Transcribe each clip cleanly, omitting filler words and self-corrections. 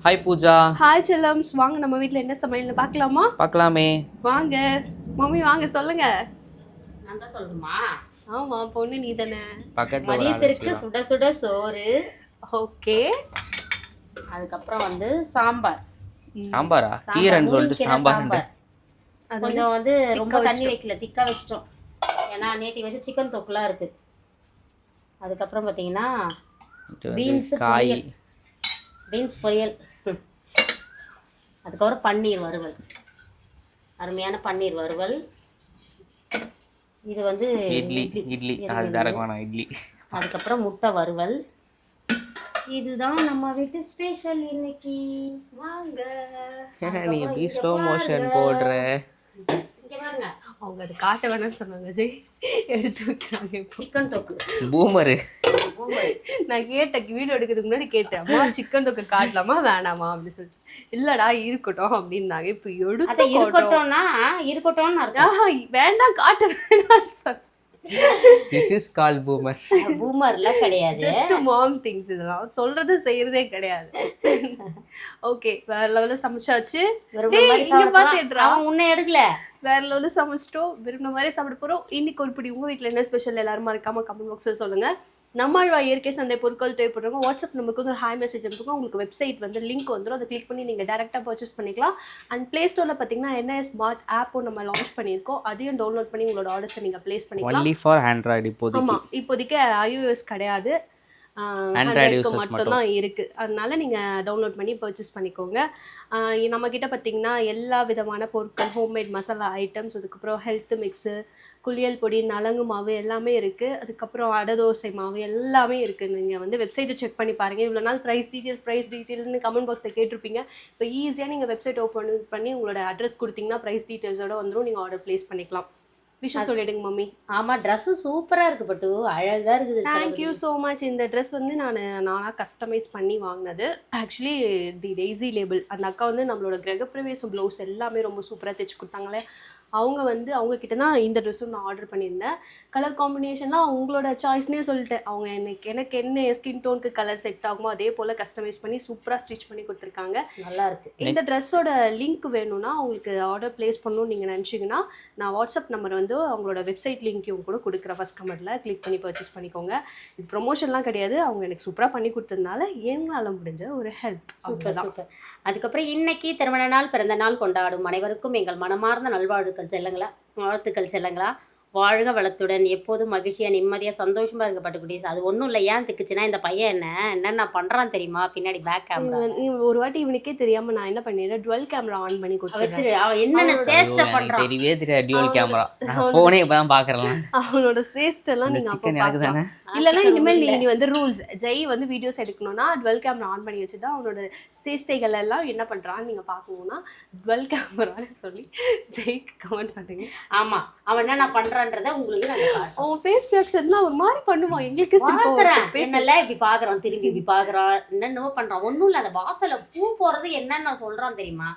Hi Pooja. Hi செல்லம்ஸ். வாங்க நம்ம வீட்டில் என்ன சமையல்னு பார்க்கலாமா? பார்க்கலாமே. வாங்க மம்மி, வாங்க சொல்லுங்க. நான் தான் சொல்லணுமா? ஆமாம், பொண்ணு நீ தானே. பக்கத்தில் மதியத்திற்கு சுட சுட சோறு. ஓகே. அதுக்கப்புறம் வந்து சாம்பார். சாம்பாரா? கீரைன்னு சொல்லிட்டு சாம்பார். கொஞ்சம் வந்து ரொம்ப தண்ணி வைக்கல, திக்கா வச்சிட்டோம். ஏன்னா நேற்று வந்து சிக்கன் தொக்குலாம் இருக்குது. அதுக்கப்புறம் பார்த்தீங்கன்னா பீன்ஸ் காய், பீன்ஸ் பொரியல். அதுக்கப்புறம் பன்னீர் வறுவல், அருமையான பன்னீர் வறுவல். இது வந்து இட்லி அது தரமான இட்லி. அதுக்கப்புறம் முட்டை வறுவல். இதுதான் நம்ம வீட்டு ஸ்பெஷல் இன்னைக்கு. வாங்க. நீ எப்படி ஸ்லோ மோஷன் போடுற? இங்க பாருங்க, அவங்க அது காட்ட வேணாம்னு சொன்னாங்க. ஜெய் எடுத்து வைக்கிறாங்க. சிக்கன் தொக்கு பூமரு. நான் கேட்டேன், வீடியோ எடுக்கிறதுக்கு முன்னாடி கேட்டேன், அம்மா சிக்கன் தொக்கு காட்டலாமா வேணாமா அப்படின்னு சொல்லிட்டு. இல்லடா இருக்கட்டும் அப்படின்னாங்க. இப்போ எடுத்து இருக்கட்டும்னா இருக்கட்டும்னு அர்த்தம். வேண்டாம், காட்ட வேணாம். This is call boomer. பூமர்ல கிடையாது, ஜஸ்ட் மாம் திங்ஸ். இதெல்லாம் சொல்றது செய்யறதே கிடையாது. ஓகே, வேற லெவல்ல சமைச்சாச்சு. இங்க பாத்துடுறா, உன்னை எடுக்கல. வேற லெவல்ல சமைச்சிட்டோம். விரும்பின மாதிரி சாப்பிட போறோம். இன்னைக்கு ஒரு பிடி உங்க வீட்டுல என்ன ஸ்பெஷல் எல்லாரும் மறக்காம கமெண்ட் பாக்ஸ்ல சொல்லுங்க. நம்மாழ்வா இயற்கை சந்தை பொருட்கள் தேவைப்படுறவங்க வாட்ஸ்அப் நம்பருக்கு வந்து ஹாய் மெசேஜ் அனுப்புங்க. உங்களுக்கு வெப்சைட் வந்து லிங்க் வந்துடும். அதை கிளிக் பண்ணி நீங்கள் டேரெக்டாக பர்ச்சேஸ் பண்ணிக்கலாம். அண்ட் ப்ளே ஸ்டோரில் பார்த்தீங்கன்னா NIS ஸ்மார்ட் ஆப்பும் நம்ம லான்ச் பண்ணியிருக்கோம். அதையும் டவுன்லோட் பண்ணி உங்களோட ஆர்டர்ஸை நீங்கள் ப்ளேஸ் பண்ணிக்கலாம். ஒன்லி ஃபார் ஆண்ட்ராய்டு இப்போதைக்கு. ஆமாம், இப்போதைக்கு iOS கிடையாது, ஆண்ட்ராய்டு யூசர்ஸ் மட்டும் தான் இருக்குது. அதனால நீங்கள் டவுன்லோட் பண்ணி பர்ச்சேஸ் பண்ணிக்கோங்க. நம்மக்கிட்ட பார்த்தீங்கன்னா எல்லா விதமான பொருட்கள், ஹோம்மேட் மசாலா ஐட்டம்ஸ், அதுக்கப்புறம் ஹெல்த் மிக்ஸு, குளியல் பொடி, நலங்கு மாவு எல்லாமே இருக்குது. அதுக்கப்புறம் அடை தோசை மாவு எல்லாமே இருக்குது. நீங்கள் வந்து வெப்சைட்டை செக் பண்ணி பாருங்கள். இவ்வளோ நாள் ப்ரைஸ் டீட்டெயில்ஸ்னு கமெண்ட் பாக்ஸில் கேட்டிருப்பீங்க. இப்போ ஈஸியாக நீங்கள் வெப்சைட் ஓப்பன் பண்ணி உங்களோட அட்ரஸ் கொடுத்தீங்கன்னா ப்ரைஸ் டீட்டெயில்ஸோட வந்துடும். நீங்கள் ஆர்டர் ப்ளேஸ் பண்ணிக்கலாம். விஷயம் சொல்லிடுங்க மம்மி. ஆமாம், ட்ரெஸ்ஸு சூப்பராக இருக்குது பட்டு, அழகாக இருக்குது. Thank you so much. இந்த ட்ரெஸ் வந்து நானாக கஸ்டமைஸ் பண்ணி வாங்கினது. ஆக்சுவலி தி டெய்ஸி லேபிள் அந்த அக்கா வந்து நம்மளோட கிரகப்பிரவேசம் ப்ளவுஸ் எல்லாமே ரொம்ப சூப்பராக தைச்சி கொடுத்தாங்களே. அவங்க வந்து அவங்கக்கிட்ட தான் இந்த ட்ரெஸ்ஸும் நான் ஆர்டர் பண்ணியிருந்தேன். கலர் காம்பினேஷன்லாம் அவங்களோட சாய்ஸ்னே சொல்லிட்டேன். அவங்க எனக்கு என்ன ஸ்கின் டோனுக்கு கலர் செட் ஆகுமோ அதே போல் கஸ்டமைஸ் பண்ணி சூப்பராக ஸ்டிச் பண்ணி கொடுத்துருக்காங்க. நல்லா இருக்குது. இந்த ட்ரெஸ்ஸோட லிங்க் வேணும்னா உங்களுக்கு ஆர்டர் ப்ளேஸ் பண்ணணும்னு நீங்கள் நினச்சிங்கன்னா நான் வாட்ஸ்அப் நம்பர் வந்து அவங்களோட வெப்சைட் லிங்க்கையும் கூட கொடுக்குறேன். ஃபஸ்ட் கமெண்ட்டில் கிளிக் பண்ணி பர்ச்சேஸ் பண்ணிக்கோங்க. இது ப்ரொமோஷன்லாம் கிடையாது, அவங்க எனக்கு சூப்பராக பண்ணி கொடுத்ததுனால எங்களால் முடிஞ்ச ஒரு ஹெல்ப். Super super. அதுக்கப்புறம் இன்னைக்கு திருமண நாள், பிறந்த நாள் கொண்டாடும் அனைவருக்கும் எங்கள் மனமார்ந்த நல்வாழ்த்துக்கள் செல்லுங்களா. வாழ்க வளத்துடன், எப்போதும் மகிழ்ச்சியாக நிம்மதியாக சந்தோஷமாக இருக்க பட்டுக்குட்டீஸ். அது ஒன்றும் இல்லை, ஏன் திக்குச்சுன்னா இந்த பையன் என்னென்ன பண்ணுறான் தெரியுமா? பின்னாடி பேக் கேமரா ஒரு வாட்டி இவனுக்கே தெரியாமல் நான் என்ன பண்ணிடுறேன், டுவெல் கேமரா ஆன் பண்ணி வச்சிரு. அவன் என்னென்ன சேஷ்டை பண்ணுறான் தெரியவே தெரியாது. டுவல் கேமரா ஃபோனே இப்போ தான் பார்க்குறேன். அவனோட சேஷ்டெல்லாம் நீங்கள் அப்போ பார்க்கலாம். இல்லைன்னா இனிமேல் நீ வந்து ரூல்ஸ், ஜெய் வந்து வீடியோஸ் எடுக்கணும்னா டுவெல் கேமரா ஆன் பண்ணி வச்சுட்டா அவனோட சேஷ்டைகள் எல்லாம் என்ன பண்ணுறான்னு நீங்கள் பார்க்கணுன்னா டுவெல் கேமரான்னு சொல்லி ஜெய்க்கு கமெண்ட் பண்ணுங்க. ஆமாம், அவன் என்ன பண்ணுறான்றதை உங்களுக்கு அவன் ஃபேஸ் ரியாக்ஷன்லாம் ஒரு மாதிரி பண்ணுவான். எங்களுக்கு என்னல்ல இப்படி பார்க்குறான், திரும்பி இப்படி பார்க்குறான், என்னென்னவோ பண்ணுறான். ஒன்றும் இல்லை, அந்த வாசலில் பூ போகிறது என்னென்ன சொல்கிறான் தெரியுமா?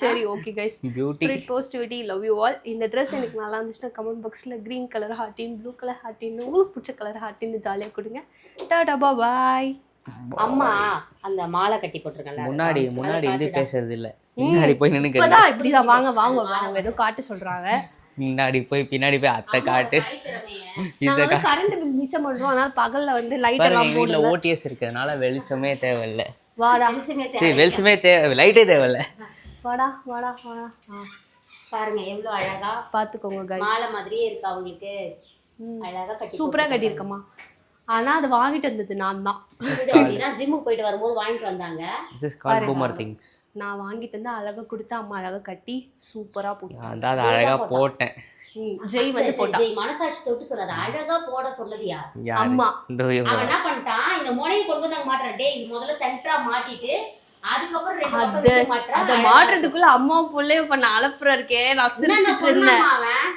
சரி, okay guys. Spirit positivity, love you all. இந்த ட்ரெஸ் எனக்கு நல்லா இருந்துச்சுன்னா கமெண்ட் பாக்ஸில் க்ரீன் கலர் ஹார்ட்டின், ப்ளூ கலர் ஹார்ட்டின், உங்களுக்கு பிடிச்ச கலர் ஹார்ட்டின்னு ஜாலியாக கொடுங்க. டாடா பாய். அம்மா அந்த மாலை கட்டி போட்டிருக்கல, முன்னாடி இருந்து பேசுறது இல்லை, பின்னாடி போய் நின்று இப்படிதான் வாங்க வாங்க வாங்க ஏதோ காட்டு சொல்றாங்க. பின்னாடி போய் அத்தை காட்டு. இத கரண்ட் பில் மிச்சம் பண்றோம். அதனால பகல்ல வந்து லைட் எல்லாம் போடல. OTS இருக்கிறதுனால வெளிச்சமே தேவையில்லை. வாடா, வெளிச்சமே தேவை, லைட்டே தேவையில்ல. வாடா. பாருங்க எவ்வளவு அழகா பாத்துக்கோங்க गाइस. மாலை மாதிரியே இருக்கு அவங்களுக்கு. அழகா கட்டி சூப்பரா கட்டி இருக்கமா. ஆனா அது வாங்கிட்டு வந்தது நான் தான். ஜிம்முக்கு போயிட்டு வரும்போது வாங்கிட்டு வந்தாங்க. நான் வாங்கிட்டு வந்து அழகா கொடுத்து அம்மா அழகா கட்டி சூப்பரா போட்டாங்க. அதான் அழகா போட்டேன். ஜெய் வந்து போட்டா. ஜெய் மனசாட்சி தொட்டு சொல்லாத, அழகா போட சொன்னது யார்? அம்மா. அவன் என்ன பண்ணிட்டான், இந்த முனையை கொண்டு வந்து மாட்டேன். டேய் இது முதல்ல சென்டரா மாட்டிட்டு அதுக்கப்புறம் அத மாட்டுறதுக்குள்ள அம்மா புள்ளைய பண்ண அலப்புற இருக்கே. நான்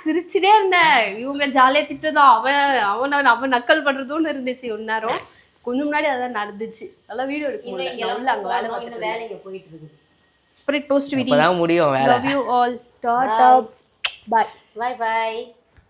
சிரிச்சுட்டே இருந்தேன். இவங்க ஜாலியா திட்டுதான், அவன் நக்கல் பண்றதும் இருந்துச்சு. ஒரு நேரம் கொஞ்சம் முன்னாடி அதான் நடந்துச்சு. நல்லா வீடியோ எடுக்கணும். அங்க வேலைங்க போயிட்டு இருக்குது. Spirit positivity. முடியும். Love you all. Tata. Bye by.